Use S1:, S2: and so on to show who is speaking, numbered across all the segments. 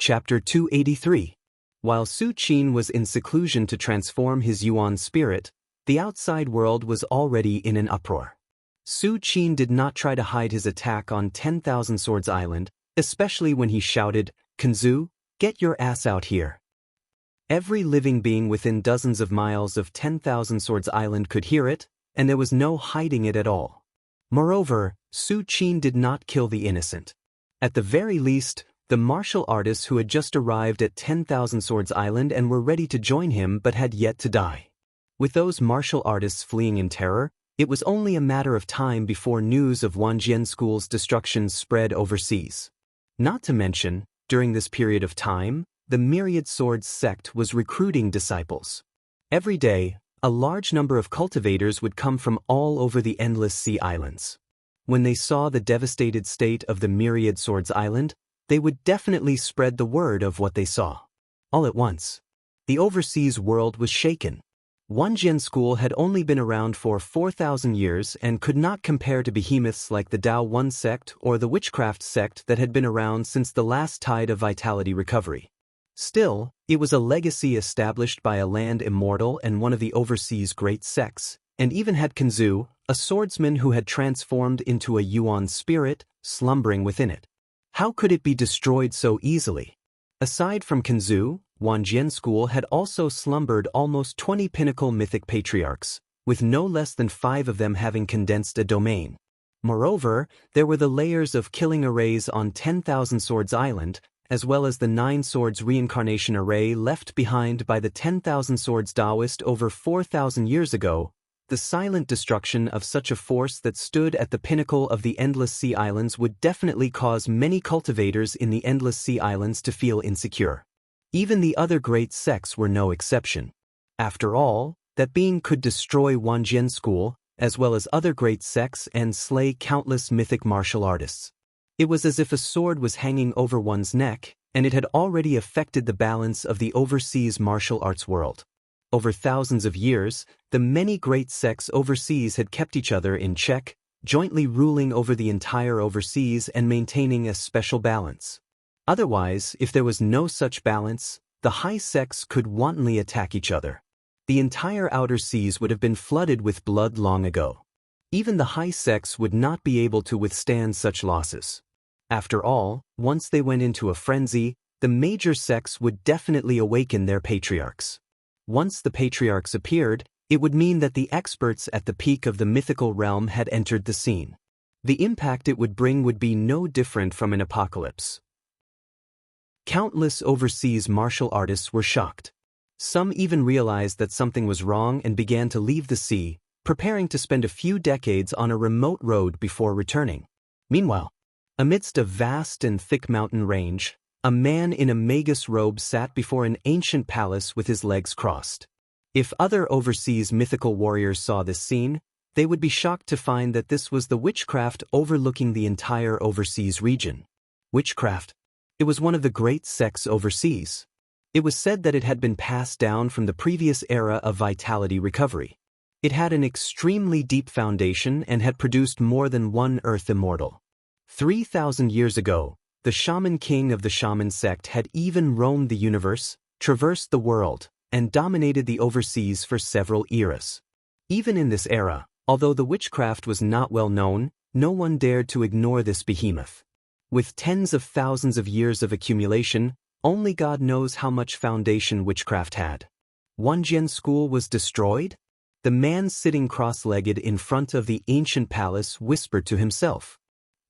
S1: Chapter 283. While Su Qin was in seclusion to transform his Yuan spirit, the outside world was already in an uproar. Su Qin did not try to hide his attack on 10,000 Swords Island, especially when he shouted, "Kanzu, get your ass out here." Every living being within dozens of miles of 10,000 Swords Island could hear it, and there was no hiding it at all. Moreover, Su Qin did not kill the innocent. At the very least, the martial artists who had just arrived at 10,000 Swords Island and were ready to join him but had yet to die. With those martial artists fleeing in terror, it was only a matter of time before news of Wanjian School's destruction spread overseas. Not to mention, during this period of time, the Myriad Swords sect was recruiting disciples. Every day, a large number of cultivators would come from all over the endless sea islands. When they saw the devastated state of the Myriad Swords Island, they would definitely spread the word of what they saw. All at once, the overseas world was shaken. Wanjian School had only been around for 4,000 years and could not compare to behemoths like the Dao One sect or the Witchcraft sect that had been around since the last tide of vitality recovery. Still, it was a legacy established by a land immortal and one of the overseas great sects, and even had Kanzu, a swordsman who had transformed into a Yuan spirit, slumbering within it. How could it be destroyed so easily? Aside from Kanzu, Wanjian School had also slumbered almost 20 pinnacle mythic patriarchs, with no less than 5 of them having condensed a domain. Moreover, there were the layers of killing arrays on 10,000 Swords Island, as well as the 9 Swords Reincarnation array left behind by the 10,000 Swords Daoist over 4,000 years ago, the silent destruction of such a force that stood at the pinnacle of the Endless Sea Islands would definitely cause many cultivators in the Endless Sea Islands to feel insecure. Even the other great sects were no exception. After all, that being could destroy Wanjian School, as well as other great sects, and slay countless mythic martial artists. It was as if a sword was hanging over one's neck, and it had already affected the balance of the overseas martial arts world. Over thousands of years, the many great sects overseas had kept each other in check, jointly ruling over the entire overseas and maintaining a special balance. Otherwise, if there was no such balance, the high sects could wantonly attack each other. The entire outer seas would have been flooded with blood long ago. Even the high sects would not be able to withstand such losses. After all, once they went into a frenzy, the major sects would definitely awaken their patriarchs. Once the patriarchs appeared, it would mean that the experts at the peak of the mythical realm had entered the scene. The impact it would bring would be no different from an apocalypse. Countless overseas martial artists were shocked. Some even realized that something was wrong and began to leave the sea, preparing to spend a few decades on a remote road before returning. Meanwhile, amidst a vast and thick mountain range, a man in a magus robe sat before an ancient palace with his legs crossed. If other overseas mythical warriors saw this scene, they would be shocked to find that this was the witchcraft overlooking the entire overseas region. Witchcraft. It was one of the great sects overseas. It was said that it had been passed down from the previous era of vitality recovery. It had an extremely deep foundation and had produced more than one earth immortal. 3,000 years ago, the shaman king of the shaman sect had even roamed the universe, traversed the world, and dominated the overseas for several eras. Even in this era, although the witchcraft was not well known, no one dared to ignore this behemoth. With tens of thousands of years of accumulation, only God knows how much foundation witchcraft had. Wanjian School was destroyed? The man sitting cross-legged in front of the ancient palace whispered to himself.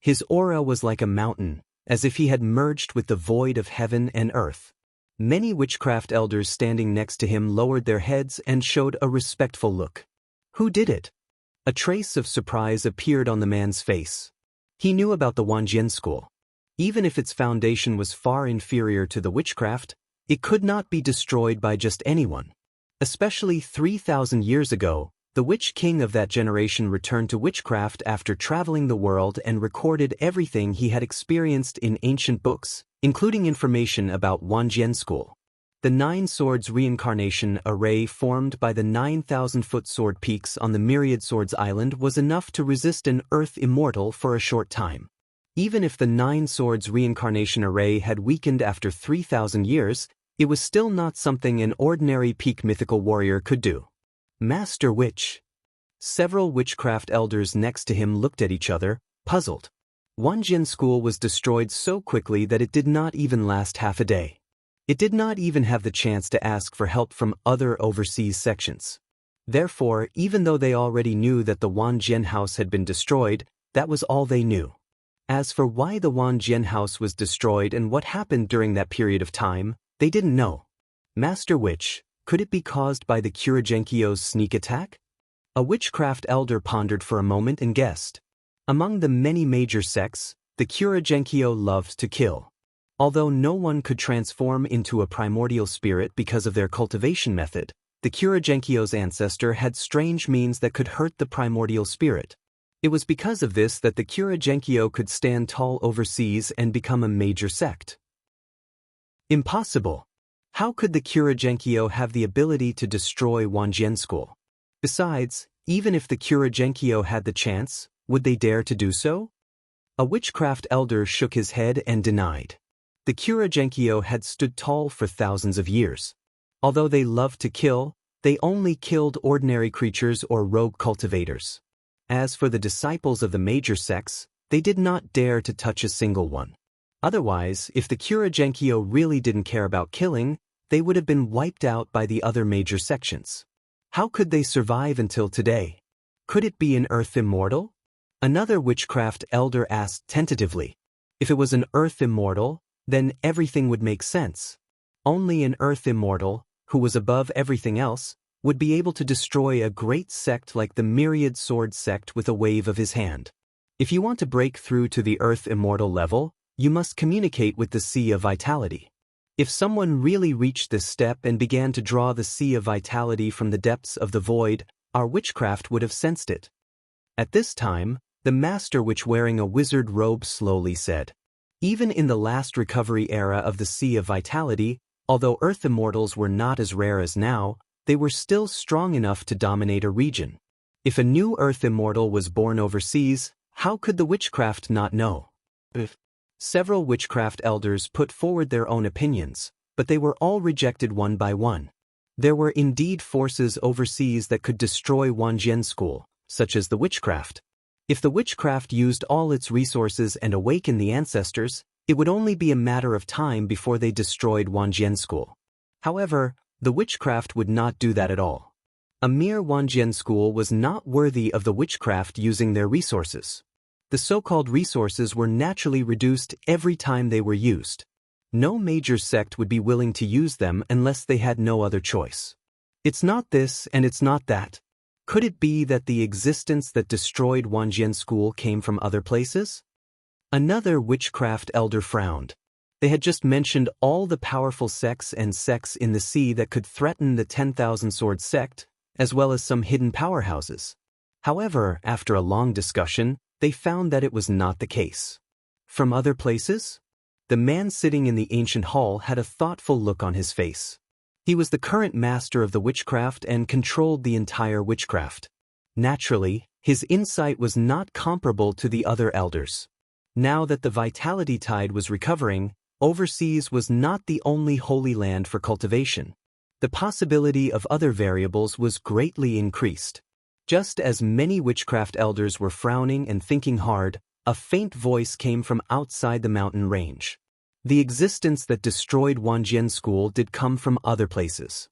S1: His aura was like a mountain, as if he had merged with the void of heaven and earth. Many witchcraft elders standing next to him lowered their heads and showed a respectful look. Who did it? A trace of surprise appeared on the man's face. He knew about the Wanjian School. Even if its foundation was far inferior to the witchcraft, it could not be destroyed by just anyone. Especially 3,000 years ago, the Witch King of that generation returned to witchcraft after traveling the world and recorded everything he had experienced in ancient books, including information about Wanjian School. The 9 Swords Reincarnation array formed by the 9,000-foot sword peaks on the Myriad Swords Island was enough to resist an Earth immortal for a short time. Even if the Nine Swords reincarnation array had weakened after 3,000 years, it was still not something an ordinary peak mythical warrior could do. Master Witch. Several witchcraft elders next to him looked at each other, puzzled. Wanjian school was destroyed so quickly that it did not even last half a day. It did not even have the chance to ask for help from other overseas sections. Therefore, even though they already knew that the Wanjian house had been destroyed, that was all they knew. As for why the Wanjian house was destroyed and what happened during that period of time, they didn't know. Master Witch, could it be caused by the Kuragenkyo's sneak attack? A witchcraft elder pondered for a moment and guessed. Among the many major sects, the Kuragenkyo loved to kill. Although no one could transform into a primordial spirit because of their cultivation method, the Kuragenkyo's ancestor had strange means that could hurt the primordial spirit. It was because of this that the Kuragenkyo could stand tall overseas and become a major sect. Impossible. How could the Kuragenkyo have the ability to destroy Wanjian school? Besides, even if the Kuragenkyo had the chance, would they dare to do so? A witchcraft elder shook his head and denied. The Kuragenkyo had stood tall for thousands of years. Although they loved to kill, they only killed ordinary creatures or rogue cultivators. As for the disciples of the major sects, they did not dare to touch a single one. Otherwise, if the Kuragenkyo really didn't care about killing, they would have been wiped out by the other major sections. How could they survive until today? Could it be an earth immortal? Another witchcraft elder asked tentatively. If it was an earth immortal, then everything would make sense. Only an earth immortal, who was above everything else, would be able to destroy a great sect like the Myriad Sword sect with a wave of his hand. If you want to break through to the earth immortal level, you must communicate with the Sea of Vitality. If someone really reached this step and began to draw the Sea of Vitality from the depths of the void, our witchcraft would have sensed it. At this time, the Master Witch wearing a wizard robe slowly said, even in the last recovery era of the Sea of Vitality, although earth immortals were not as rare as now, they were still strong enough to dominate a region. If a new earth immortal was born overseas, how could the witchcraft not know? Several witchcraft elders put forward their own opinions, but they were all rejected one by one. There were indeed forces overseas that could destroy Wanjian school, such as the witchcraft. If the witchcraft used all its resources and awakened the ancestors, it would only be a matter of time before they destroyed Wanjian school. However, the witchcraft would not do that at all. A mere Wanjian school was not worthy of the witchcraft using their resources. The so-called resources were naturally reduced every time they were used. No major sect would be willing to use them unless they had no other choice. It's not this and it's not that. Could it be that the existence that destroyed Wanjian school came from other places? Another witchcraft elder frowned. They had just mentioned all the powerful sects and sects in the sea that could threaten the 10,000 Sword sect, as well as some hidden powerhouses. However, after a long discussion, they found that it was not the case. From other places? The man sitting in the ancient hall had a thoughtful look on his face. He was the current master of the witchcraft and controlled the entire witchcraft. Naturally, his insight was not comparable to the other elders. Now that the vitality tide was recovering, overseas was not the only holy land for cultivation. The possibility of other variables was greatly increased. Just as many witchcraft elders were frowning and thinking hard, a faint voice came from outside the mountain range. The existence that destroyed Wanjian school did come from other places.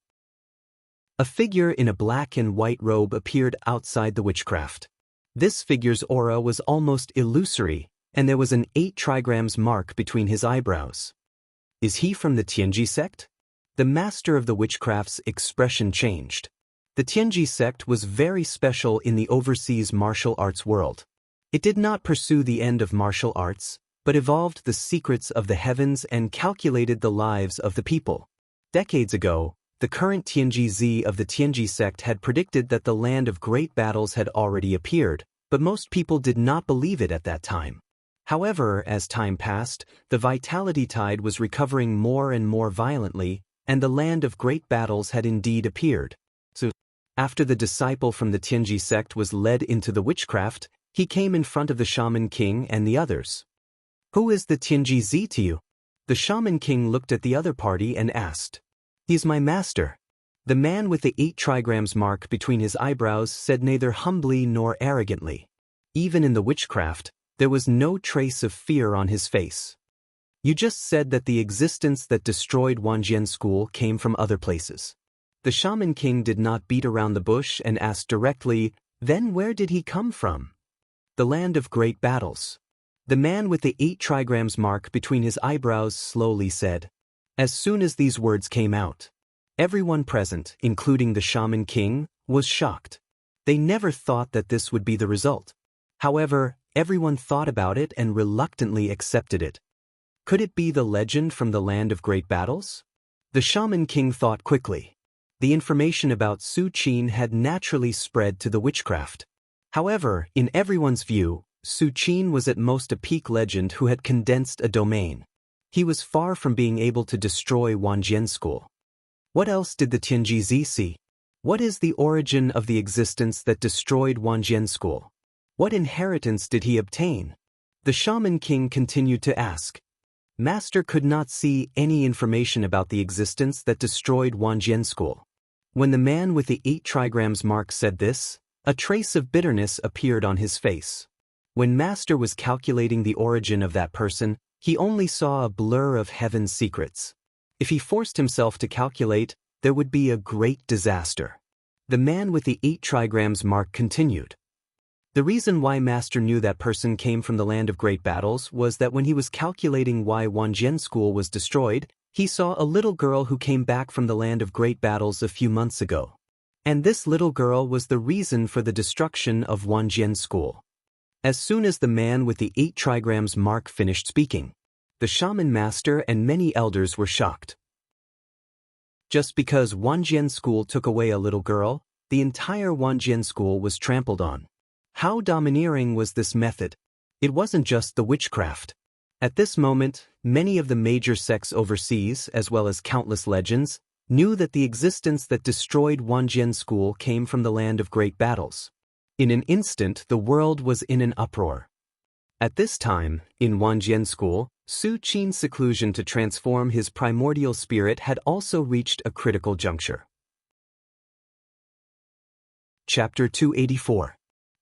S1: A figure in a black and white robe appeared outside the witchcraft. This figure's aura was almost illusory, and there was an 8 trigrams mark between his eyebrows. Is he from the Tianji sect? The master of the witchcraft's expression changed. The Tianji sect was very special in the overseas martial arts world. It did not pursue the end of martial arts, but evolved the secrets of the heavens and calculated the lives of the people. Decades ago, the current Tianji Z of the Tianji sect had predicted that the land of great battles had already appeared, but most people did not believe it at that time. However, as time passed, the vitality tide was recovering more and more violently, and the land of great battles had indeed appeared. So, after the disciple from the Tianji sect was led into the witchcraft, he came in front of the shaman king and the others. Who is the Tianji Zi to you? The shaman king looked at the other party and asked. He's my master. The man with the 8 trigrams mark between his eyebrows said neither humbly nor arrogantly. Even in the witchcraft, there was no trace of fear on his face. You just said that the existence that destroyed Wanjian school came from other places. The shaman king did not beat around the bush and asked directly, then where did he come from? The land of great battles. The man with the 8 trigrams mark between his eyebrows slowly said. As soon as these words came out, everyone present, including the shaman king, was shocked. They never thought that this would be the result. However, everyone thought about it and reluctantly accepted it. Could it be the legend from the land of great battles? The shaman king thought quickly. The information about Su Qin had naturally spread to the witchcraft. However, in everyone's view, Su Qin was at most a peak legend who had condensed a domain. He was far from being able to destroy Wanjian school. What else did the Tianji Zi see? What is the origin of the existence that destroyed Wanjian school? What inheritance did he obtain? The shaman king continued to ask. Master could not see any information about the existence that destroyed Wanjian school. When the man with the 8 trigrams mark said this, a trace of bitterness appeared on his face. When Master was calculating the origin of that person, he only saw a blur of heaven's secrets. If he forced himself to calculate, there would be a great disaster. The man with the 8 trigrams mark continued. The reason why Master knew that person came from the land of great battles was that when he was calculating why Wanjian school was destroyed, he saw a little girl who came back from the land of great battles a few months ago. And this little girl was the reason for the destruction of Wanjian school. As soon as the man with the 8 trigrams mark finished speaking, the shaman master and many elders were shocked. Just because Wanjian school took away a little girl, the entire Wanjian school was trampled on. How domineering was this method? It wasn't just the witchcraft. At this moment, many of the major sects overseas, as well as countless legends, knew that the existence that destroyed Wanjian school came from the land of great battles. In an instant, the world was in an uproar. At this time, in Wanjian school, Su Qin's seclusion to transform his primordial spirit had also reached a critical juncture. Chapter 284.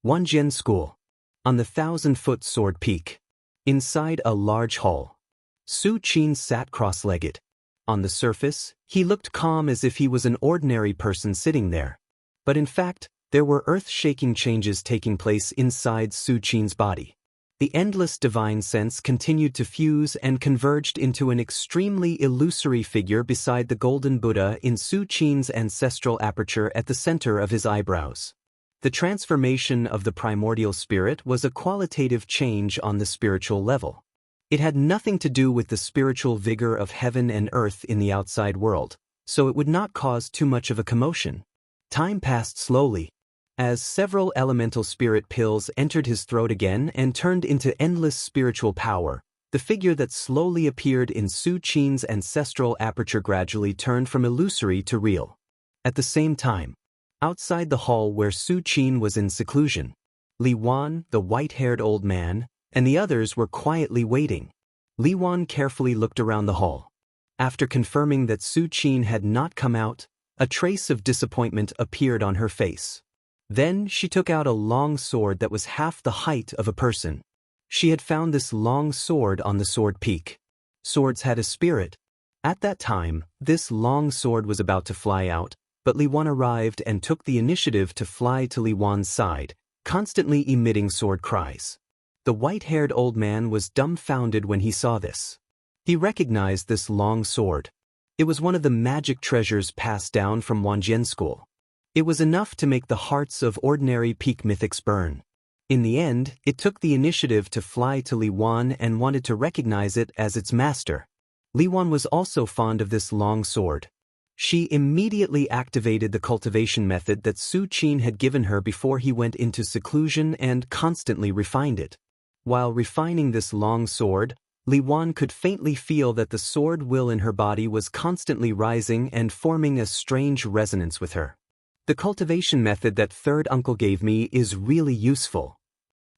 S1: Wanjian School. On the 1,000-foot sword peak. Inside a large hall. Su Qin sat cross-legged. On the surface, he looked calm as if he was an ordinary person sitting there. But in fact, there were earth-shaking changes taking place inside Su Qin's body. The endless divine sense continued to fuse and converged into an extremely illusory figure beside the golden Buddha in Su Qin's ancestral aperture at the center of his eyebrows. The transformation of the primordial spirit was a qualitative change on the spiritual level. It had nothing to do with the spiritual vigor of heaven and earth in the outside world, so it would not cause too much of a commotion. Time passed slowly. As several elemental spirit pills entered his throat again and turned into endless spiritual power, the figure that slowly appeared in Su Qin's ancestral aperture gradually turned from illusory to real. At the same time, outside the hall where Su Qin was in seclusion, Li Wan, the white-haired old man, and the others were quietly waiting. Li Wan carefully looked around the hall. After confirming that Su Qin had not come out, a trace of disappointment appeared on her face. Then she took out a long sword that was half the height of a person. She had found this long sword on the sword peak. Swords had a spirit. At that time, this long sword was about to fly out, but Li Wan arrived and took the initiative to fly to Li Wan's side, constantly emitting sword cries. The white-haired old man was dumbfounded when he saw this. He recognized this long sword. It was one of the magic treasures passed down from Wanjian school. It was enough to make the hearts of ordinary peak mythics burn. In the end, it took the initiative to fly to Li Wan and wanted to recognize it as its master. Li Wan was also fond of this long sword. She immediately activated the cultivation method that Su Qin had given her before he went into seclusion and constantly refined it. While refining this long sword, Li Wan could faintly feel that the sword will in her body was constantly rising and forming a strange resonance with her. The cultivation method that third uncle gave me is really useful.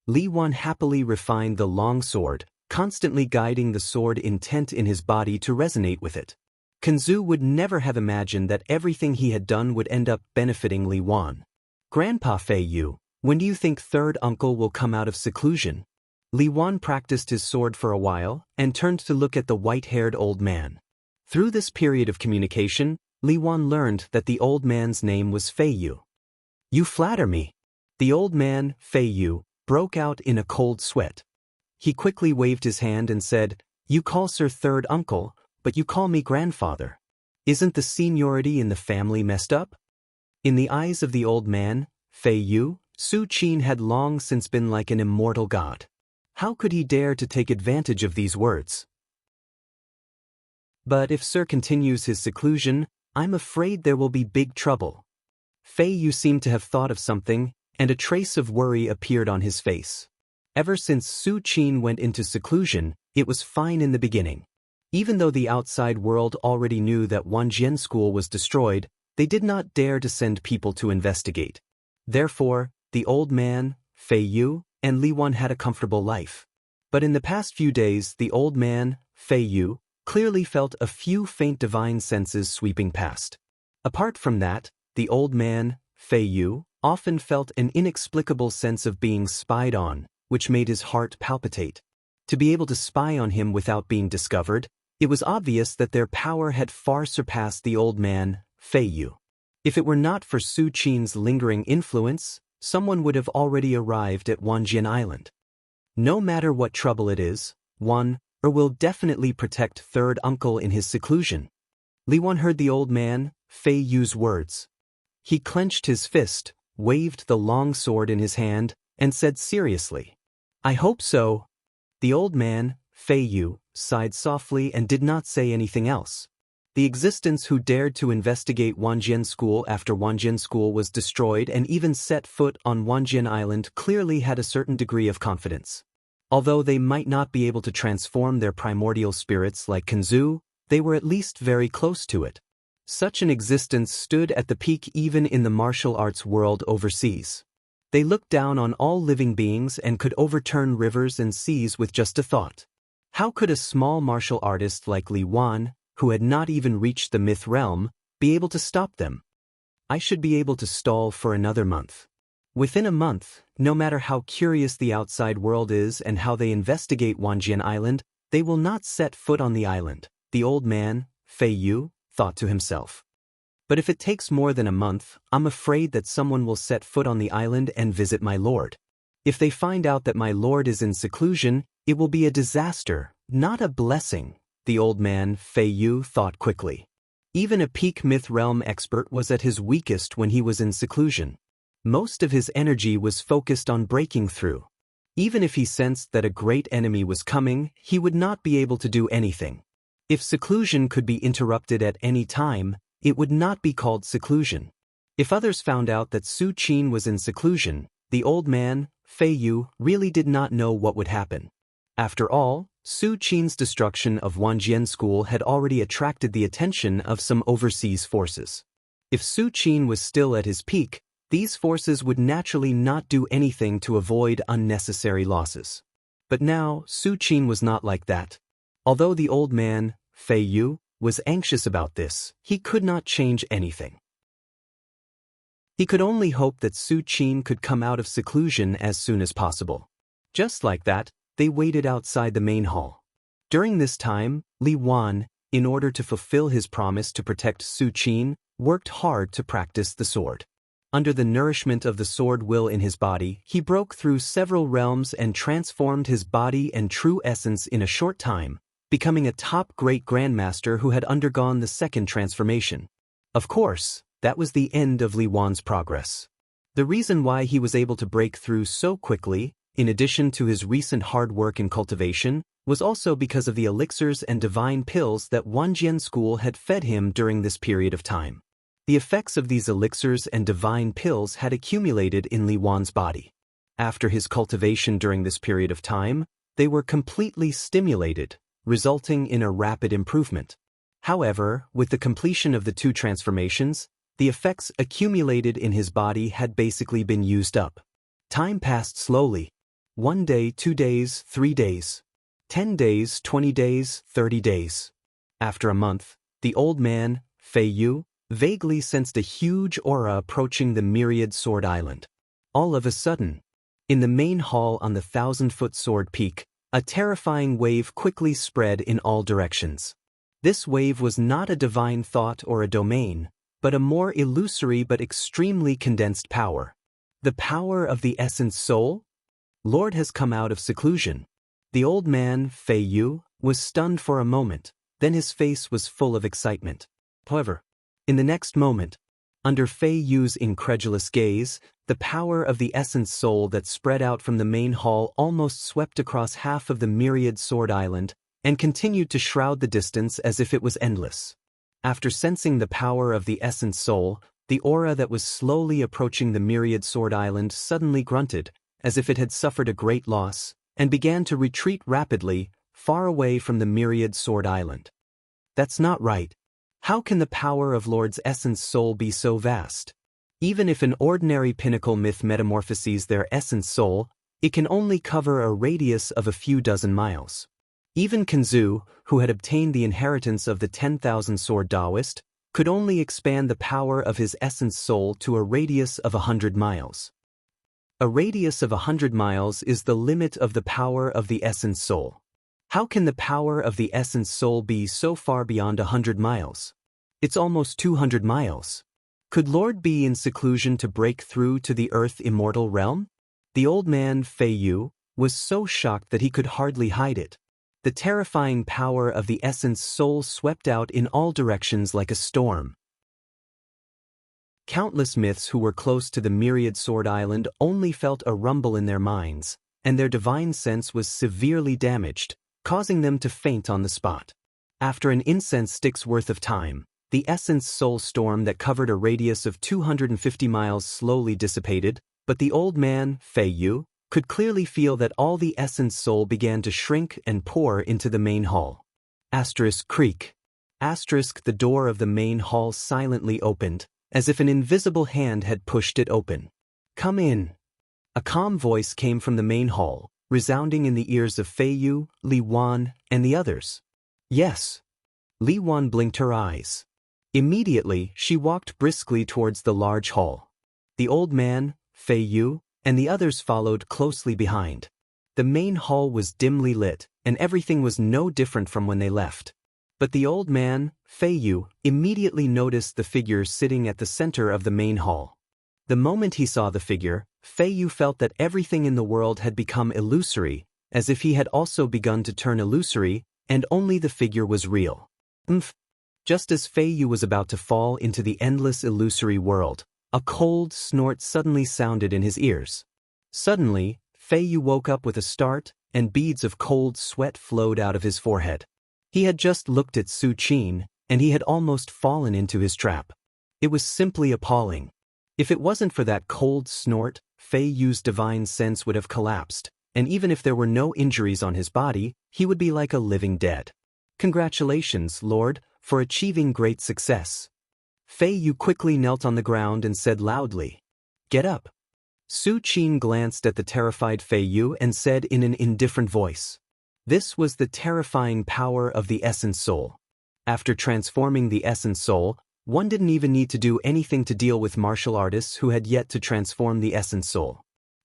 S1: Li Wan happily refined the long sword, constantly guiding the sword intent in his body to resonate with it. Kenzu would never have imagined that everything he had done would end up benefiting Li Wan. Grandpa Fei Yu, when do you think third uncle will come out of seclusion? Li Wan practiced his sword for a while and turned to look at the white-haired old man. Through this period of communication, Li Wan learned that the old man's name was Fei Yu. You flatter me. The old man, Fei Yu, broke out in a cold sweat. He quickly waved his hand and said, You call Sir third uncle, but you call me grandfather. Isn't the seniority in the family messed up? In the eyes of the old man, Fei Yu, Su Qin had long since been like an immortal god. How could he dare to take advantage of these words? But if Sir continues his seclusion, I'm afraid there will be big trouble. Fei Yu seemed to have thought of something, and a trace of worry appeared on his face. Ever since Su Qin went into seclusion, it was fine in the beginning. Even though the outside world already knew that Wanjian school was destroyed, they did not dare to send people to investigate. Therefore, the old man, Fei Yu, and Li Wan had a comfortable life. But in the past few days, the old man, Fei Yu, clearly felt a few faint divine senses sweeping past. Apart from that, the old man, Fei Yu, often felt an inexplicable sense of being spied on, which made his heart palpitate. To be able to spy on him without being discovered, it was obvious that their power had far surpassed the old man, Fei Yu. If it were not for Su Qin's lingering influence, someone would have already arrived at Wanjian Island. No matter what trouble it is, Wan will definitely protect third uncle in his seclusion. Li Wan heard the old man, Fei Yu's words. He clenched his fist, waved the long sword in his hand, and said seriously, I hope so. The old man, Fei Yu, sighed softly and did not say anything else. The existence who dared to investigate Wanjian School after Wanjian School was destroyed and even set foot on Wanjian Island clearly had a certain degree of confidence. Although they might not be able to transform their primordial spirits like Kenzu, they were at least very close to it. Such an existence stood at the peak even in the martial arts world overseas. They looked down on all living beings and could overturn rivers and seas with just a thought. How could a small martial artist like Li Wan, who had not even reached the myth realm, be able to stop them? I should be able to stall for another month. Within a month, no matter how curious the outside world is and how they investigate Wanjian Island, they will not set foot on the island, the old man, Fei Yu, thought to himself. But if it takes more than a month, I'm afraid that someone will set foot on the island and visit my lord. If they find out that my lord is in seclusion, it will be a disaster, not a blessing, the old man, Fei Yu, thought quickly. Even a peak myth realm expert was at his weakest when he was in seclusion. Most of his energy was focused on breaking through. Even if he sensed that a great enemy was coming, he would not be able to do anything. If seclusion could be interrupted at any time, it would not be called seclusion. If others found out that Su Qin was in seclusion, the old man, Fei Yu, really did not know what would happen. After all, Su Qin's destruction of Wanjian School had already attracted the attention of some overseas forces. If Su Qin was still at his peak, these forces would naturally not do anything to avoid unnecessary losses. But now, Su Qin was not like that. Although the old man, Fei Yu, was anxious about this, he could not change anything. He could only hope that Su Qin could come out of seclusion as soon as possible. Just like that, they waited outside the main hall. During this time, Li Wan, in order to fulfill his promise to protect Su Qin, worked hard to practice the sword. Under the nourishment of the sword will in his body, he broke through several realms and transformed his body and true essence in a short time, becoming a top great grandmaster who had undergone the second transformation. Of course, that was the end of Li Wan's progress. The reason why he was able to break through so quickly, in addition to his recent hard work in cultivation, was also because of the elixirs and divine pills that Wanjian School had fed him during this period of time. The effects of these elixirs and divine pills had accumulated in Li Wan's body. After his cultivation during this period of time, they were completely stimulated, resulting in a rapid improvement. However, with the completion of the two transformations, the effects accumulated in his body had basically been used up. Time passed slowly. 1 day, 2 days, 3 days. 10 days, 20 days, 30 days. After a month, the old man, Fei Yu, vaguely sensed a huge aura approaching the myriad sword island. All of a sudden, in the main hall on the 1,000-foot sword peak, a terrifying wave quickly spread in all directions. This wave was not a divine thought or a domain, but a more illusory but extremely condensed power. The power of the essence soul? Lord has come out of seclusion. The old man, Fei Yu, was stunned for a moment, then his face was full of excitement. However, in the next moment, under Fei Yu's incredulous gaze, the power of the essence soul that spread out from the main hall almost swept across half of the myriad sword island and continued to shroud the distance as if it was endless. After sensing the power of the essence soul, the aura that was slowly approaching the myriad sword island suddenly grunted, as if it had suffered a great loss, and began to retreat rapidly, far away from the myriad sword island. That's not right. How can the power of Lord's essence soul be so vast? Even if an ordinary pinnacle myth metamorphoses their essence soul, it can only cover a radius of a few dozen miles. Even Kanzu, who had obtained the inheritance of the 10,000 sword Daoist, could only expand the power of his essence soul to a radius of 100 miles. A radius of 100 miles is the limit of the power of the essence soul. How can the power of the essence soul be so far beyond 100 miles? It's almost 200 miles. Could Lord be in seclusion to break through to the earth immortal realm? The old man, Fei Yu, was so shocked that he could hardly hide it. The terrifying power of the essence soul swept out in all directions like a storm. Countless myths who were close to the myriad sword island only felt a rumble in their minds, and their divine sense was severely damaged, causing them to faint on the spot. After an incense stick's worth of time, the essence soul storm that covered a radius of 250 miles slowly dissipated, but the old man, Fei Yu, could clearly feel that all the essence soul began to shrink and pour into the main hall. Creak. The door of the main hall silently opened, as if an invisible hand had pushed it open. Come in. A calm voice came from the main hall, resounding in the ears of Fei Yu, Li Wan, and the others. Yes. Li Wan blinked her eyes. Immediately, she walked briskly towards the large hall. The old man, Fei Yu, and the others followed closely behind. The main hall was dimly lit, and everything was no different from when they left. But the old man, Fei Yu, immediately noticed the figure sitting at the center of the main hall. The moment he saw the figure, Fei Yu felt that everything in the world had become illusory, as if he had also begun to turn illusory, and only the figure was real. Just as Fei Yu was about to fall into the endless illusory world, a cold snort suddenly sounded in his ears. Suddenly, Fei Yu woke up with a start, and beads of cold sweat flowed out of his forehead. He had just looked at Su Qin, and he had almost fallen into his trap. It was simply appalling. If it wasn't for that cold snort, Fei Yu's divine sense would have collapsed, and even if there were no injuries on his body, he would be like a living dead. Congratulations, Lord, for achieving great success. Fei Yu quickly knelt on the ground and said loudly, "Get up." Su Qin glanced at the terrified Fei Yu and said in an indifferent voice, "This was the terrifying power of the essence soul. After transforming the essence soul, one didn't even need to do anything to deal with martial artists who had yet to transform the essence soul.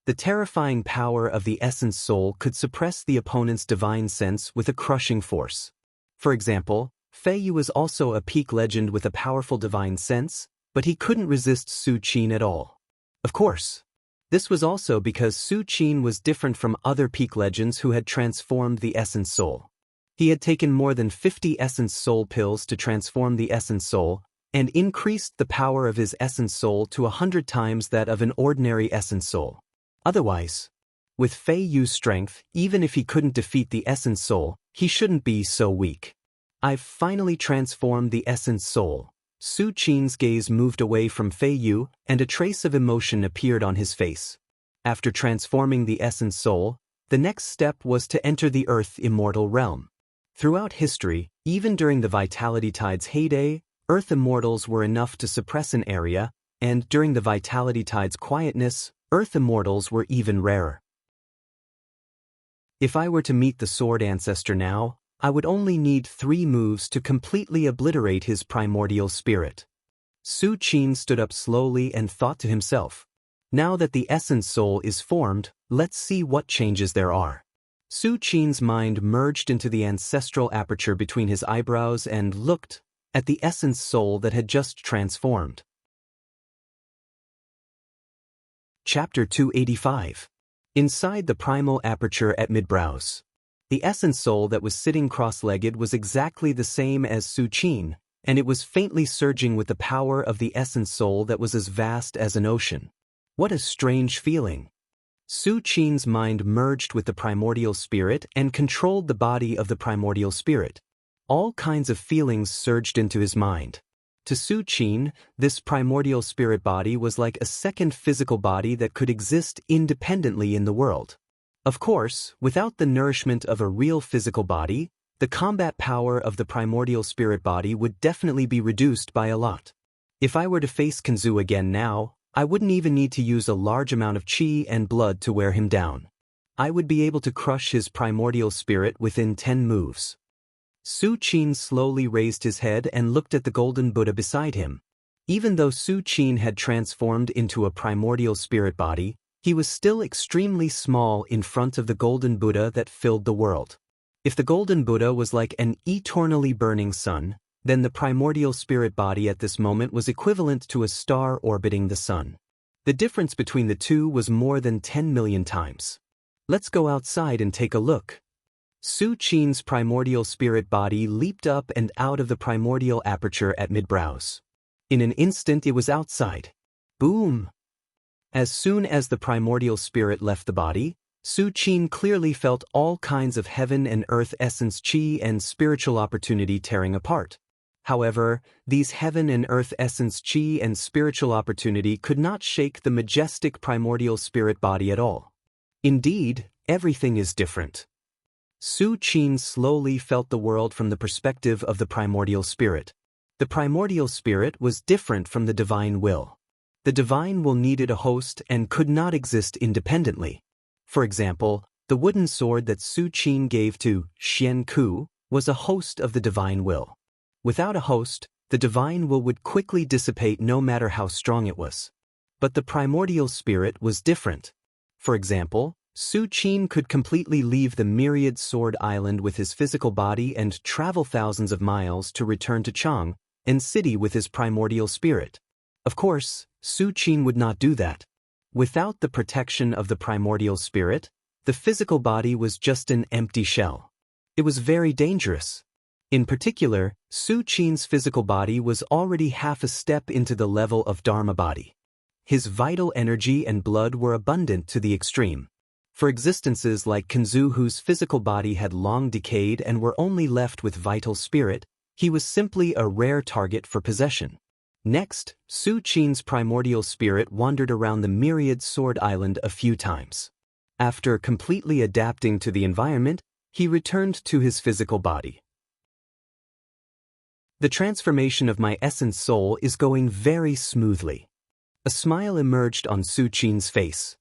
S1: The terrifying power of the essence soul could suppress the opponent's divine sense with a crushing force. For example, Fei Yu was also a peak legend with a powerful divine sense, but he couldn't resist Su Qin at all. Of course, this was also because Su Qin was different from other peak legends who had transformed the essence soul. He had taken more than 50 essence soul pills to transform the essence soul, and increased the power of his essence soul to 100 times that of an ordinary essence soul. Otherwise, with Fei Yu's strength, even if he couldn't defeat the essence soul, he shouldn't be so weak. I've finally transformed the essence soul. Su Qin's gaze moved away from Fei Yu, and a trace of emotion appeared on his face. After transforming the essence soul, the next step was to enter the Earth immortal realm. Throughout history, even during the Vitality Tide's heyday, Earth immortals were enough to suppress an area, and during the Vitality Tide's quietness, Earth immortals were even rarer. If I were to meet the Sword Ancestor now, I would only need 3 moves to completely obliterate his primordial spirit. Su Qin stood up slowly and thought to himself, now that the Essence Soul is formed, let's see what changes there are. Su Qin's mind merged into the ancestral aperture between his eyebrows and looked at the Essence Soul that had just transformed. Chapter 285. Inside the primal aperture at midbrows. The Essence Soul that was sitting cross-legged was exactly the same as Su Qin, and it was faintly surging with the power of the Essence Soul that was as vast as an ocean. What a strange feeling. Su Qin's mind merged with the primordial spirit and controlled the body of the primordial spirit. All kinds of feelings surged into his mind. To Su Qin, this primordial spirit body was like a second physical body that could exist independently in the world. Of course, without the nourishment of a real physical body, the combat power of the primordial spirit body would definitely be reduced by a lot. If I were to face Kanzu again now, I wouldn't even need to use a large amount of qi and blood to wear him down. I would be able to crush his primordial spirit within 10 moves. Su Qin slowly raised his head and looked at the golden Buddha beside him. Even though Su Qin had transformed into a primordial spirit body, he was still extremely small in front of the golden Buddha that filled the world. If the golden Buddha was like an eternally burning sun, then the primordial spirit body at this moment was equivalent to a star orbiting the sun. The difference between the two was more than 10 million times. Let's go outside and take a look. Su Qin's primordial spirit body leaped up and out of the primordial aperture at midbrows. In an instant it was outside. Boom! As soon as the primordial spirit left the body, Su Qin clearly felt all kinds of heaven and earth essence qi and spiritual opportunity tearing apart. However, these heaven and earth essence qi and spiritual opportunity could not shake the majestic primordial spirit body at all. Indeed, everything is different. Su Qin slowly felt the world from the perspective of the primordial spirit. The primordial spirit was different from the divine will. The divine will needed a host and could not exist independently. For example, the wooden sword that Su Qin gave to Xianxia was a host of the divine will. Without a host, the divine will would quickly dissipate no matter how strong it was. But the primordial spirit was different. For example, Su Qin could completely leave the myriad sword island with his physical body and travel thousands of miles to return to Chang and city with his primordial spirit. Of course, Su Qin would not do that. Without the protection of the primordial spirit, the physical body was just an empty shell. It was very dangerous. In particular, Su Qin's physical body was already half a step into the level of Dharma body. His vital energy and blood were abundant to the extreme. For existences like Kanzu whose physical body had long decayed and were only left with vital spirit, he was simply a rare target for possession. Next, Su Qin's primordial spirit wandered around the myriad sword island a few times. After completely adapting to the environment, he returned to his physical body. The transformation of my essence soul is going very smoothly. A smile emerged on Su Qin's face.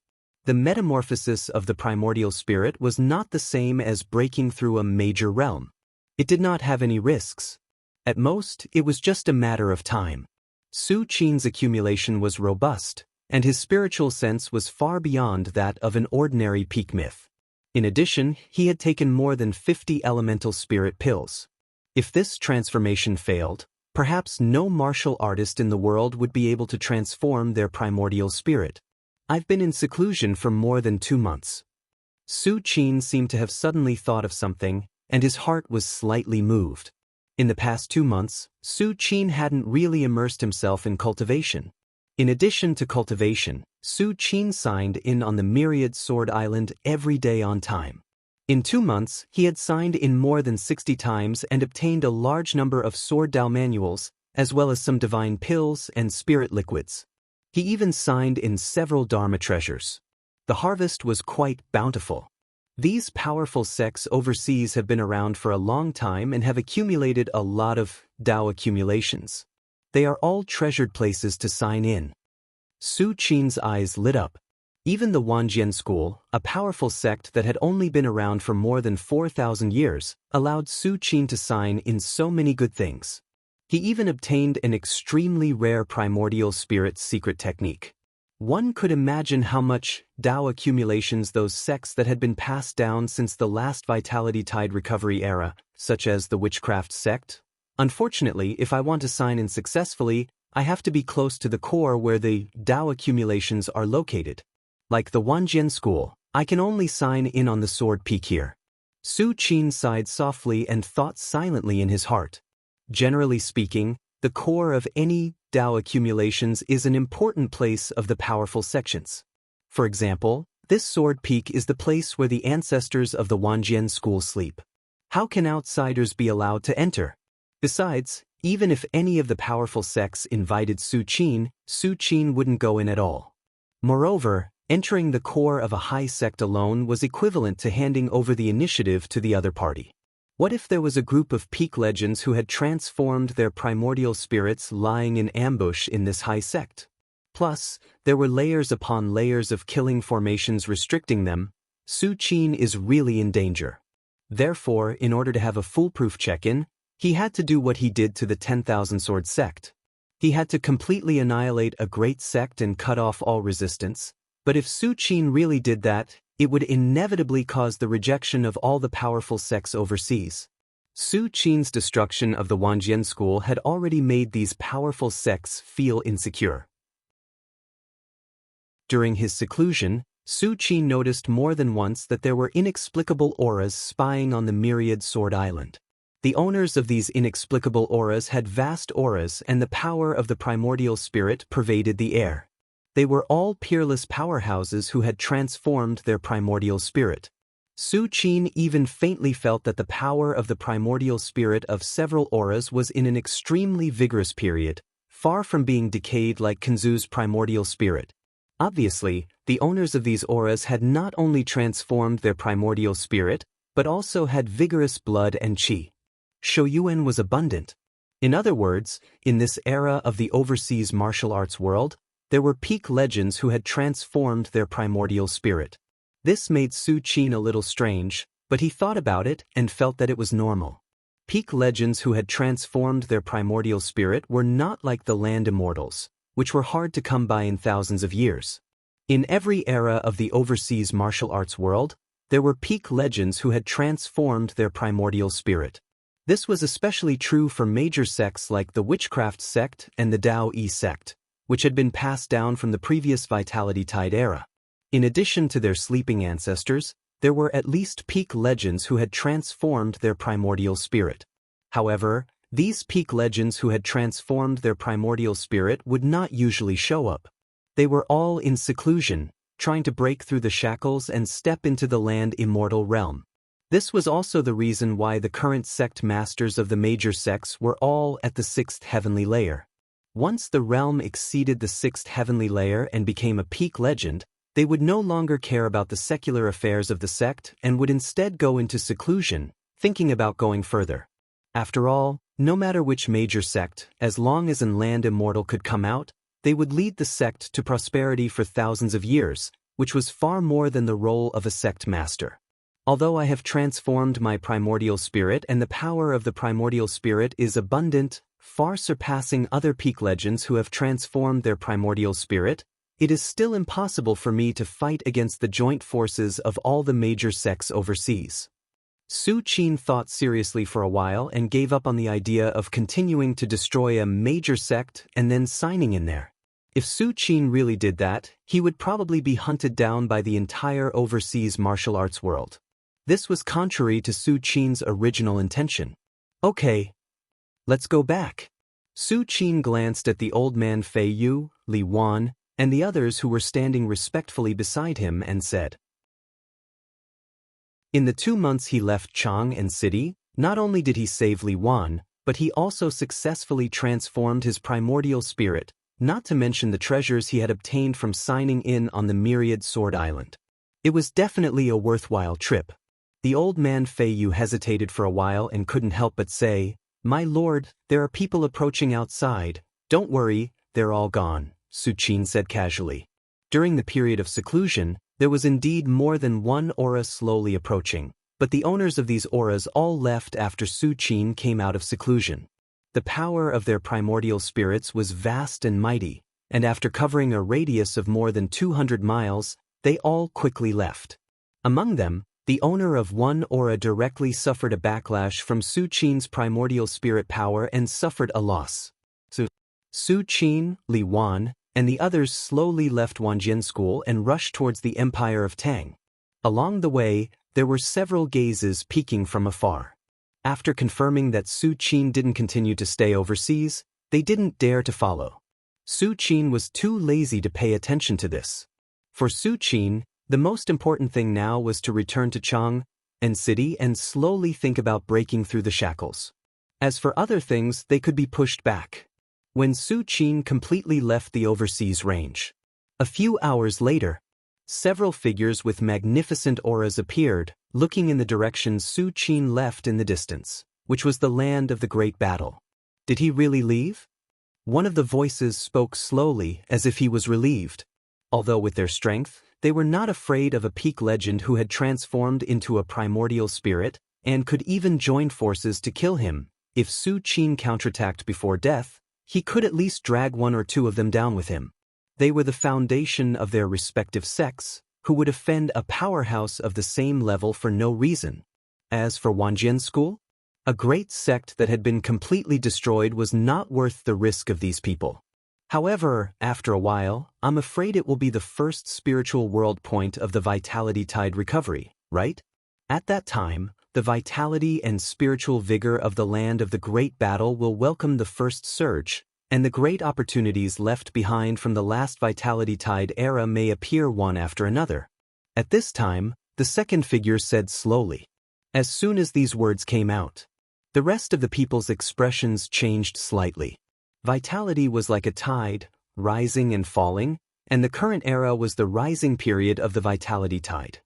S1: The metamorphosis of the primordial spirit was not the same as breaking through a major realm. It did not have any risks. At most, it was just a matter of time. Su Qin's accumulation was robust, and his spiritual sense was far beyond that of an ordinary peak myth. In addition, he had taken more than 50 elemental spirit pills. If this transformation failed, perhaps no martial artist in the world would be able to transform their primordial spirit. I've been in seclusion for more than 2 months. Su Qin seemed to have suddenly thought of something, and his heart was slightly moved. In the past 2 months, Su Qin hadn't really immersed himself in cultivation. In addition to cultivation, Su Qin signed in on the myriad sword island every day on time. In 2 months, he had signed in more than 60 times and obtained a large number of sword Dao manuals, as well as some divine pills and spirit liquids. He even signed in several Dharma treasures. The harvest was quite bountiful. These powerful sects overseas have been around for a long time and have accumulated a lot of Dao accumulations. They are all treasured places to sign in. Su Qin's eyes lit up. Even the Wanjian school, a powerful sect that had only been around for more than 4,000 years, allowed Su Qin to sign in so many good things. He even obtained an extremely rare primordial spirit secret technique. One could imagine how much Dao accumulations those sects that had been passed down since the last Vitality Tide recovery era, such as the Witchcraft sect. Unfortunately, if I want to sign in successfully, I have to be close to the core where the Dao accumulations are located. Like the Wanjian school, I can only sign in on the sword peak here. Su Qin sighed softly and thought silently in his heart. Generally speaking, the core of any Dao accumulations is an important place of the powerful sections. For example, this sword peak is the place where the ancestors of the Wanjian school sleep. How can outsiders be allowed to enter? Besides, even if any of the powerful sects invited Su Qin wouldn't go in at all. Moreover, entering the core of a high sect alone was equivalent to handing over the initiative to the other party. What if there was a group of peak legends who had transformed their primordial spirits lying in ambush in this high sect? Plus, there were layers upon layers of killing formations restricting them. Su Qin is really in danger. Therefore, in order to have a foolproof check-in, he had to do what he did to the 10,000 Sword sect. He had to completely annihilate a great sect and cut off all resistance. But if Su Qin really did that, it would inevitably cause the rejection of all the powerful sects overseas. Su Qin's destruction of the Wanjian school had already made these powerful sects feel insecure. During his seclusion, Su Qin noticed more than once that there were inexplicable auras spying on the myriad Sword Island. The owners of these inexplicable auras had vast auras, and the power of the primordial spirit pervaded the air. They were all peerless powerhouses who had transformed their primordial spirit. Su Qin even faintly felt that the power of the primordial spirit of several auras was in an extremely vigorous period, far from being decayed like Kenzu's primordial spirit. Obviously, the owners of these auras had not only transformed their primordial spirit, but also had vigorous blood and qi. Shouyuan was abundant. In other words, in this era of the overseas martial arts world, there were peak legends who had transformed their primordial spirit. This made Su Qin a little strange, but he thought about it and felt that it was normal. Peak legends who had transformed their primordial spirit were not like the land immortals, which were hard to come by in thousands of years. In every era of the overseas martial arts world, there were peak legends who had transformed their primordial spirit. This was especially true for major sects like the Witchcraft sect and the Daoist sect, which had been passed down from the previous Vitality Tide era. In addition to their sleeping ancestors, there were at least peak legends who had transformed their primordial spirit. However, these peak legends who had transformed their primordial spirit would not usually show up. They were all in seclusion, trying to break through the shackles and step into the land immortal realm. This was also the reason why the current sect masters of the major sects were all at the 6th heavenly layer. Once the realm exceeded the 6th heavenly layer and became a peak legend, they would no longer care about the secular affairs of the sect and would instead go into seclusion, thinking about going further. After all, no matter which major sect, as long as an land immortal could come out, they would lead the sect to prosperity for thousands of years, which was far more than the role of a sect master. Although I have transformed my primordial spirit and the power of the primordial spirit is abundant, far surpassing other peak legends who have transformed their primordial spirit, it is still impossible for me to fight against the joint forces of all the major sects overseas. Su Qin thought seriously for a while and gave up on the idea of continuing to destroy a major sect and then signing in there. If Su Qin really did that, he would probably be hunted down by the entire overseas martial arts world. This was contrary to Su Qin's original intention. Okay, let's go back. Su Qin glanced at the old man Fei Yu, Li Wan, and the others who were standing respectfully beside him and said, in the 2 months he left Chang and City, not only did he save Li Wan, but he also successfully transformed his primordial spirit, not to mention the treasures he had obtained from signing in on the myriad Sword Island. It was definitely a worthwhile trip. The old man Fei Yu hesitated for a while and couldn't help but say, "My lord, there are people approaching outside. Don't worry, they're all gone," Su Qin said casually. During the period of seclusion, there was indeed more than one aura slowly approaching, but the owners of these auras all left after Su Qin came out of seclusion. The power of their primordial spirits was vast and mighty, and after covering a radius of more than 200 miles, they all quickly left. Among them, the owner of one aura directly suffered a backlash from Su Qin's primordial spirit power and suffered a loss. Su Qin, Li Wan, and the others slowly left Wanjian School and rushed towards the Empire of Tang. Along the way, there were several gazes peeking from afar. After confirming that Su Qin didn't continue to stay overseas, they didn't dare to follow. Su Qin was too lazy to pay attention to this. For Su Qin, the most important thing now was to return to Chang'an City and slowly think about breaking through the shackles. As for other things, they could be pushed back. When Su Qin completely left the overseas range, a few hours later, several figures with magnificent auras appeared, looking in the direction Su Qin left in the distance, which was the land of the great battle. Did he really leave? One of the voices spoke slowly, as if he was relieved. Although with their strength, they were not afraid of a peak legend who had transformed into a primordial spirit and could even join forces to kill him. If Su Qin counterattacked before death, he could at least drag one or two of them down with him. They were the foundation of their respective sects, who would offend a powerhouse of the same level for no reason. As for Wanjian School, a great sect that had been completely destroyed was not worth the risk of these people. However, after a while, I'm afraid it will be the first spiritual world point of the vitality tide recovery, right? At that time, the vitality and spiritual vigor of the land of the great battle will welcome the first surge, and the great opportunities left behind from the last vitality tide era may appear one after another. At this time, the second figure said slowly. As soon as these words came out, the rest of the people's expressions changed slightly. Vitality was like a tide, rising and falling, and the current era was the rising period of the vitality tide.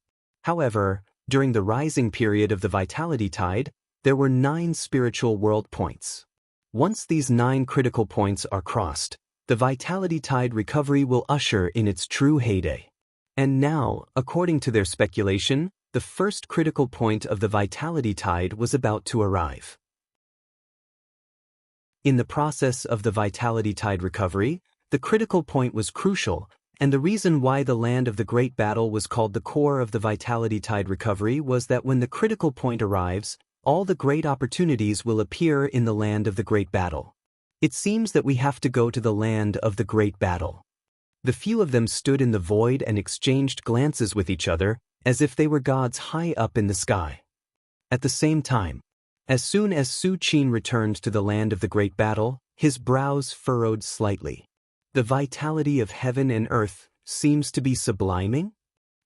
S1: However, during the rising period of the vitality tide, there were 9 spiritual world points. Once these 9 critical points are crossed, the vitality tide recovery will usher in its true heyday. And now, according to their speculation, the first critical point of the vitality tide was about to arrive. In the process of the vitality tide recovery, the critical point was crucial, and the reason why the land of the great battle was called the core of the vitality tide recovery was that when the critical point arrives, all the great opportunities will appear in the land of the great battle. It seems that we have to go to the land of the great battle. The few of them stood in the void and exchanged glances with each other, as if they were gods high up in the sky. At the same time, as soon as Su Qin returned to the land of the great battle, his brows furrowed slightly. The vitality of heaven and earth seems to be subliming?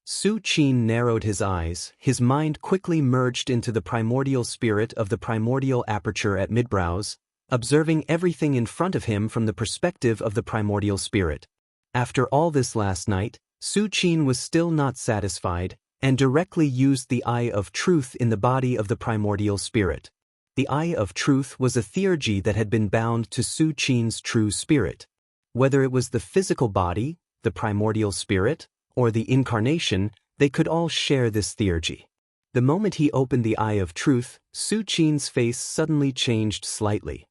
S1: Su Qin narrowed his eyes, his mind quickly merged into the primordial spirit of the primordial aperture at midbrows, observing everything in front of him from the perspective of the primordial spirit. After all this last night, Su Qin was still not satisfied, and directly used the Eye of Truth in the body of the primordial spirit. The Eye of Truth was a theurgy that had been bound to Su Qin's true spirit. Whether it was the physical body, the primordial spirit, or the incarnation, they could all share this theurgy. The moment he opened the Eye of Truth, Su Qin's face suddenly changed slightly.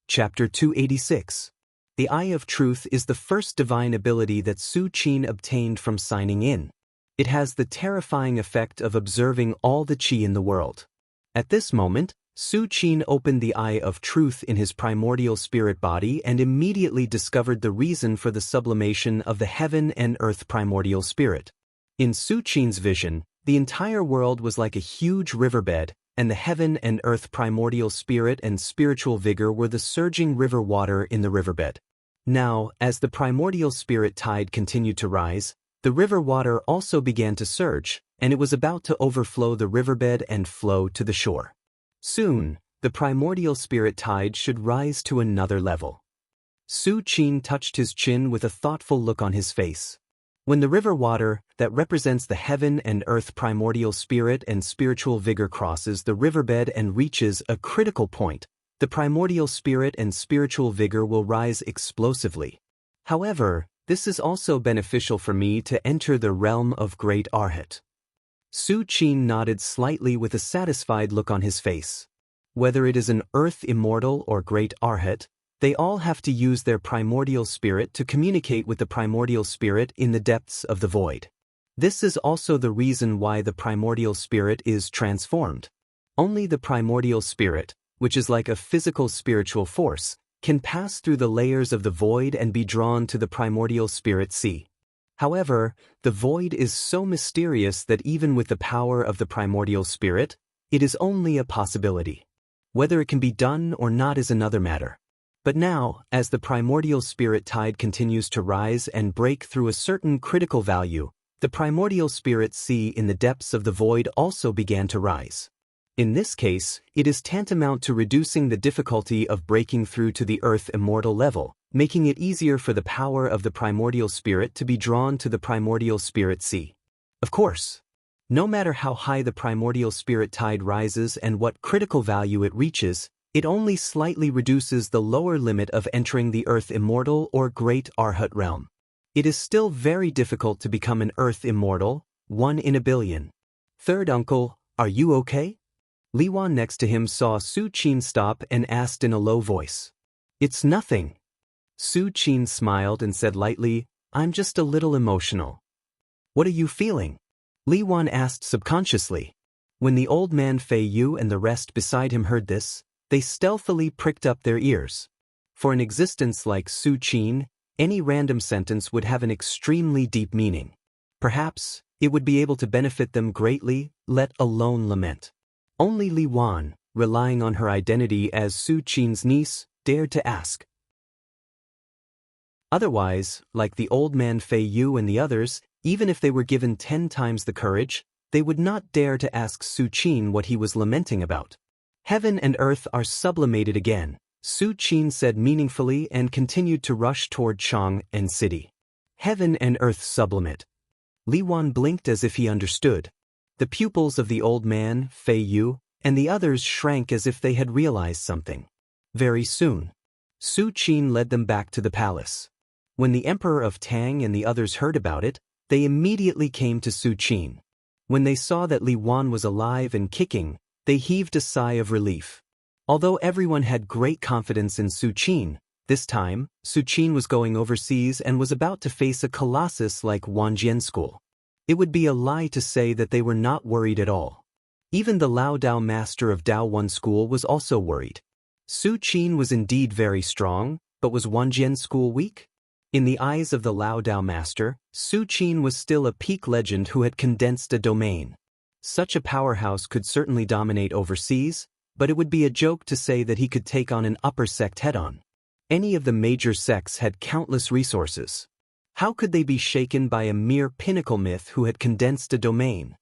S1: Chapter 286. The Eye of Truth is the first divine ability that Su Qin obtained from signing in. It has the terrifying effect of observing all the qi in the world. At this moment, Su Qin opened the Eye of Truth in his primordial spirit body and immediately discovered the reason for the sublimation of the heaven and earth primordial spirit. In Su Qin's vision, the entire world was like a huge riverbed, and the heaven and earth primordial spirit and spiritual vigor were the surging river water in the riverbed. Now, as the primordial spirit tide continued to rise, the river water also began to surge, and it was about to overflow the riverbed and flow to the shore. Soon, the primordial spirit tide should rise to another level. Su Qin touched his chin with a thoughtful look on his face. When the river water, that represents the heaven and earth primordial spirit and spiritual vigor crosses the riverbed and reaches a critical point, the primordial spirit and spiritual vigor will rise explosively. However, this is also beneficial for me to enter the realm of great Arhat. Su Qin nodded slightly with a satisfied look on his face. Whether it is an earth immortal or great Arhat, they all have to use their primordial spirit to communicate with the primordial spirit in the depths of the void. This is also the reason why the primordial spirit is transformed. Only the primordial spirit, which is like a physical spiritual force, can pass through the layers of the void and be drawn to the primordial spirit sea. However, the void is so mysterious that even with the power of the primordial spirit, it is only a possibility. Whether it can be done or not is another matter. But now, as the primordial spirit tide continues to rise and break through a certain critical value, the primordial spirit sea in the depths of the void also began to rise. In this case, it is tantamount to reducing the difficulty of breaking through to the earth immortal level, making it easier for the power of the primordial spirit to be drawn to the primordial spirit sea. Of course, no matter how high the primordial spirit tide rises and what critical value it reaches, it only slightly reduces the lower limit of entering the earth immortal or great Arhat realm. It is still very difficult to become an earth immortal, 1 in a billion. Third uncle, are you okay? Li Wan next to him saw Su Qin stop and asked in a low voice. It's nothing. Su Qin smiled and said lightly, I'm just a little emotional. What are you feeling? Li Wan asked subconsciously. When the old man Fei Yu and the rest beside him heard this, they stealthily pricked up their ears. For an existence like Su Qin, any random sentence would have an extremely deep meaning. Perhaps, it would be able to benefit them greatly, let alone lament. Only Li Wan, relying on her identity as Su Qin's niece, dared to ask. Otherwise, like the old man Fei Yu and the others, even if they were given 10 times the courage, they would not dare to ask Su Qin what he was lamenting about. Heaven and earth are sublimated again, Su Qin said meaningfully and continued to rush toward Chang and city. Heaven and earth sublimate. Li Wan blinked as if he understood. The pupils of the old man, Fei Yu, and the others shrank as if they had realized something. Very soon, Su Qin led them back to the palace. When the Emperor of Tang and the others heard about it, they immediately came to Su Qin. When they saw that Li Wan was alive and kicking, they heaved a sigh of relief. Although everyone had great confidence in Su Qin, this time, Su Qin was going overseas and was about to face a colossus like Wanjian School. It would be a lie to say that they were not worried at all. Even the Lao Dao master of Dao One School was also worried. Su Qin was indeed very strong, but was Wanjian School weak? In the eyes of the Lao Dao master, Su Qin was still a peak legend who had condensed a domain. Such a powerhouse could certainly dominate overseas, but it would be a joke to say that he could take on an upper sect head-on. Any of the major sects had countless resources. How could they be shaken by a mere pinnacle myth who had condensed a domain?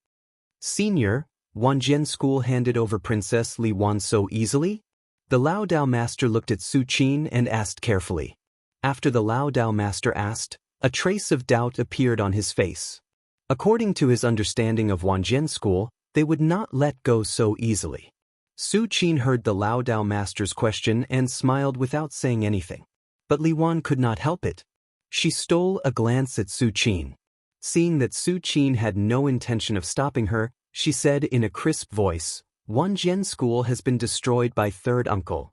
S1: Senior, Wanjian School handed over Princess Li Wan so easily? The Lao Dao master looked at Su Qin and asked carefully. After the Lao Dao master asked, a trace of doubt appeared on his face. According to his understanding of Wanjian School, they would not let go so easily. Su Qin heard the Lao Dao master's question and smiled without saying anything. But Li Wan could not help it. She stole a glance at Su Qin. Seeing that Su Qin had no intention of stopping her, she said in a crisp voice, Wanjian School has been destroyed by third uncle.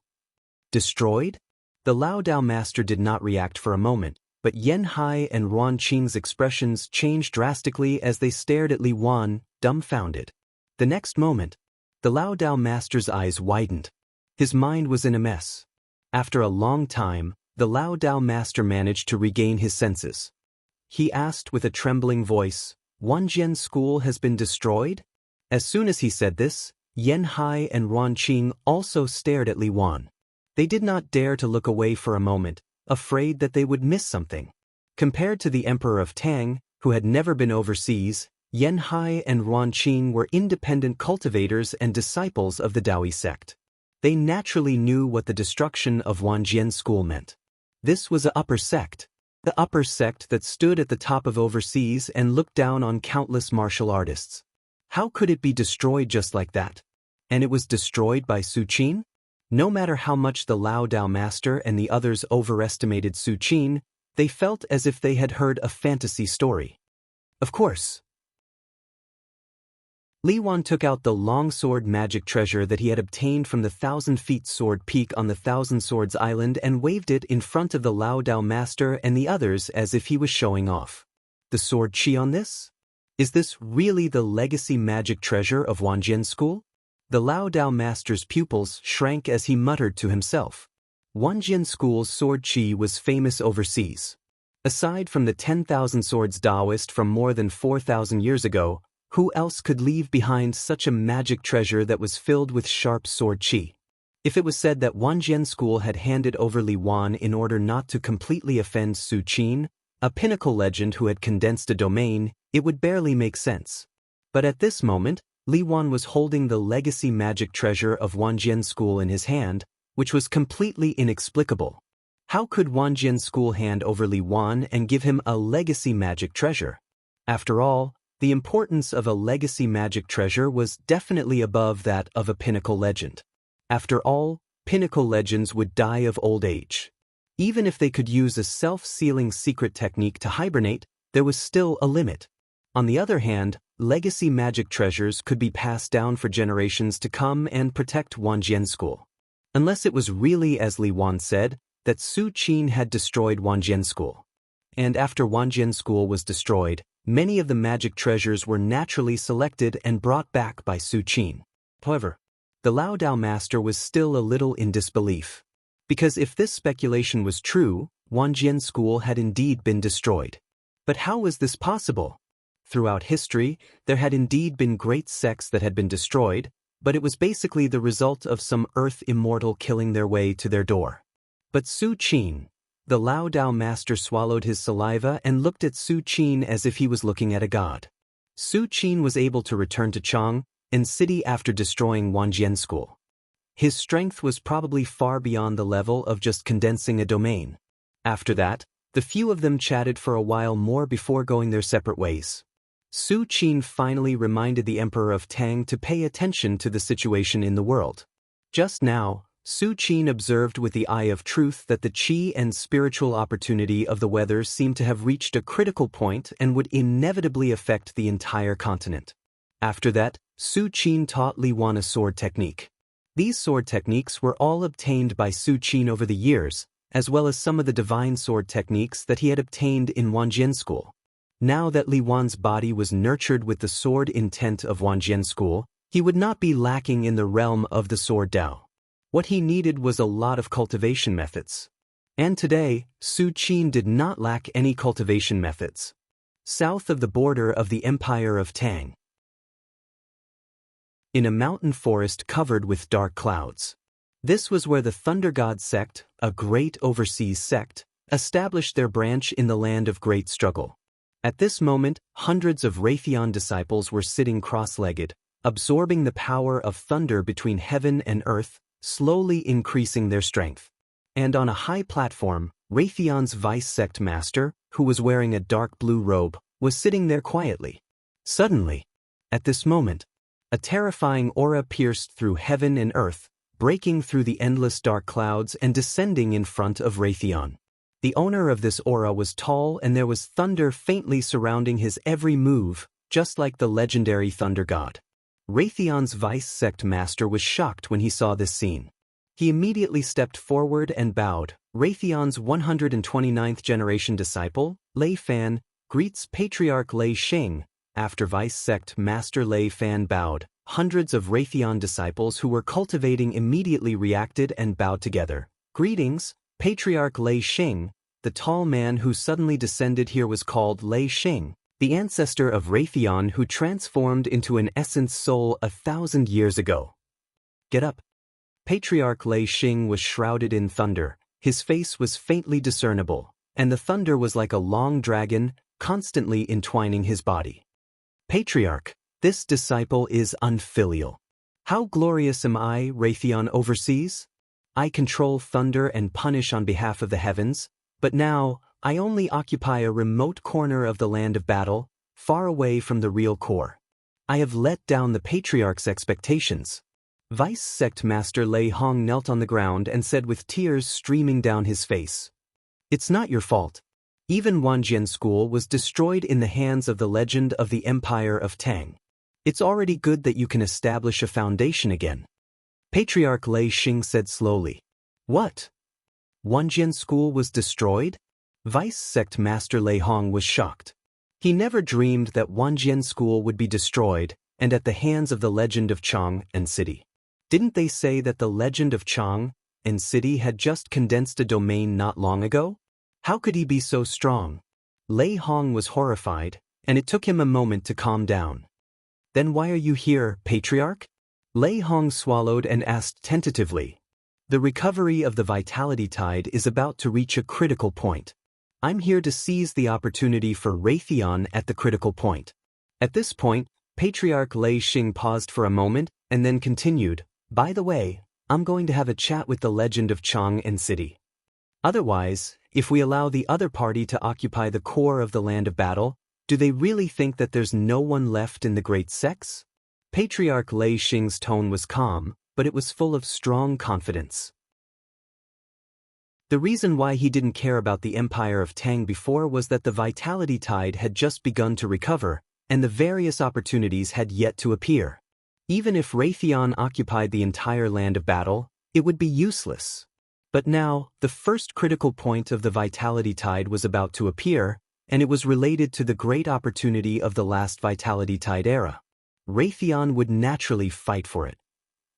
S1: Destroyed? The Lao Dao master did not react for a moment, but Yen Hai and Ruan Qing's expressions changed drastically as they stared at Li Wan, dumbfounded. The next moment, the Lao Dao master's eyes widened. His mind was in a mess. After a long time, the Lao Dao master managed to regain his senses. He asked with a trembling voice, Wanjian School has been destroyed? As soon as he said this, Yen Hai and Ruan Qing also stared at Li Wan. They did not dare to look away for a moment, afraid that they would miss something. Compared to the Emperor of Tang, who had never been overseas, Yen Hai and Ruan Qing were independent cultivators and disciples of the Daoist sect. They naturally knew what the destruction of Wanjian School meant. This was an upper sect, the upper sect that stood at the top of overseas and looked down on countless martial artists. How could it be destroyed just like that? And it was destroyed by Su Qin? No matter how much the Lao Dao master and the others overestimated Su Qin, they felt as if they had heard a fantasy story. Of course. Li Wan took out the longsword magic treasure that he had obtained from the 1,000-feet sword peak on the Thousand Swords Island and waved it in front of the Lao Dao master and the others as if he was showing off. The sword chi on this? Is this really the legacy magic treasure of Wanjian school? The Lao Dao master's pupils shrank as he muttered to himself. Wanjian school's sword chi was famous overseas. Aside from the 10,000 swords Daoist from more than 4,000 years ago, who else could leave behind such a magic treasure that was filled with sharp sword chi? If it was said that Wanjian school had handed over Li Wan in order not to completely offend Su Qin, a pinnacle legend who had condensed a domain, it would barely make sense. But at this moment, Li Wan was holding the legacy magic treasure of Wanjian school in his hand, which was completely inexplicable. How could Wanjian school hand over Li Wan and give him a legacy magic treasure? After all, the importance of a legacy magic treasure was definitely above that of a pinnacle legend. After all, pinnacle legends would die of old age. Even if they could use a self-sealing secret technique to hibernate, there was still a limit. On the other hand, legacy magic treasures could be passed down for generations to come and protect Wanjian school. Unless it was really as Li Wan said, that Su Qin had destroyed Wanjian school. And after Wanjian school was destroyed, many of the magic treasures were naturally selected and brought back by Su Qin. However, the Lao Dao master was still a little in disbelief. Because if this speculation was true, Wanjian school had indeed been destroyed. But how was this possible? Throughout history, there had indeed been great sects that had been destroyed, but it was basically the result of some earth immortal killing their way to their door. But Su Qin, the Lao Dao master swallowed his saliva and looked at Su Qin as if he was looking at a god. Su Qin was able to return to Chang and city after destroying Wanjian school. His strength was probably far beyond the level of just condensing a domain. After that, the few of them chatted for a while more before going their separate ways. Su Qin finally reminded the Emperor of Tang to pay attention to the situation in the world. Just now, Su Qin observed with the eye of truth that the qi and spiritual opportunity of the weather seemed to have reached a critical point and would inevitably affect the entire continent. After that, Su Qin taught Li Wan a sword technique. These sword techniques were all obtained by Su Qin over the years, as well as some of the divine sword techniques that he had obtained in Wanjian school. Now that Li Wan's body was nurtured with the sword intent of Wanjian school, he would not be lacking in the realm of the sword Dao. What he needed was a lot of cultivation methods. And today, Su Qin did not lack any cultivation methods. South of the border of the Empire of Tang, in a mountain forest covered with dark clouds. This was where the Thunder God sect, a great overseas sect, established their branch in the land of great struggle. At this moment, hundreds of Raytheon disciples were sitting cross-legged, absorbing the power of thunder between heaven and earth, slowly increasing their strength. And on a high platform, Raytheon's vice sect master, who was wearing a dark blue robe, was sitting there quietly. Suddenly, at this moment, a terrifying aura pierced through heaven and earth, breaking through the endless dark clouds and descending in front of Raytheon. The owner of this aura was tall and there was thunder faintly surrounding his every move, just like the legendary Thunder God. Raytheon's vice sect master was shocked when he saw this scene. He immediately stepped forward and bowed. Raytheon's 129th generation disciple, Lei Fan, greets Patriarch Lei Xing. After vice sect master Lei Fan bowed, hundreds of Raytheon disciples who were cultivating immediately reacted and bowed together. Greetings, Patriarch Lei Xing. The tall man who suddenly descended here was called Lei Xing, the ancestor of Raytheon who transformed into an essence soul 1,000 years ago. Get up. Patriarch Lei Xing was shrouded in thunder, his face was faintly discernible, and the thunder was like a long dragon, constantly entwining his body. Patriarch, this disciple is unfilial. How glorious am I, Raytheon overseas? I control thunder and punish on behalf of the heavens, but now, I only occupy a remote corner of the land of battle, far away from the real core. I have let down the Patriarch's expectations. Vice Sect Master Lei Hong knelt on the ground and said with tears streaming down his face. It's not your fault. Even Wanjian School was destroyed in the hands of the legend of the Empire of Tang. It's already good that you can establish a foundation again. Patriarch Lei Xing said slowly. What? Wanjian School was destroyed? Vice Sect Master Lei Hong was shocked. He never dreamed that Wanjian School would be destroyed and at the hands of the legend of Chang and City. Didn't they say that the legend of Chang and City had just condensed a domain not long ago? How could he be so strong? Lei Hong was horrified, and it took him a moment to calm down. Then why are you here, Patriarch? Lei Hong swallowed and asked tentatively. The recovery of the vitality tide is about to reach a critical point. I'm here to seize the opportunity for Raytheon at the critical point. At this point, Patriarch Lei Xing paused for a moment and then continued, by the way, I'm going to have a chat with the legend of Chang and City. Otherwise, if we allow the other party to occupy the core of the land of battle, do they really think that there's no one left in the great sects? Patriarch Lei Xing's tone was calm, but it was full of strong confidence. The reason why he didn't care about the Empire of Tang before was that the vitality tide had just begun to recover, and the various opportunities had yet to appear. Even if Raytheon occupied the entire land of battle, it would be useless. But now, the first critical point of the vitality tide was about to appear, and it was related to the great opportunity of the last vitality tide era. Raytheon would naturally fight for it.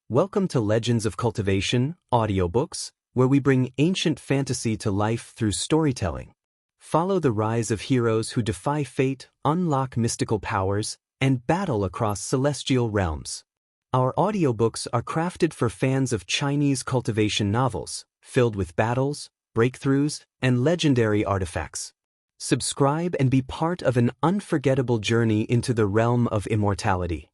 S1: Welcome to Legends of Cultivation, audiobooks, where we bring ancient fantasy to life through storytelling. Follow the rise of heroes who defy fate, unlock mystical powers, and battle across celestial realms. Our audiobooks are crafted for fans of Chinese cultivation novels, filled with battles, breakthroughs, and legendary artifacts. Subscribe and be part of an unforgettable journey into the realm of immortality.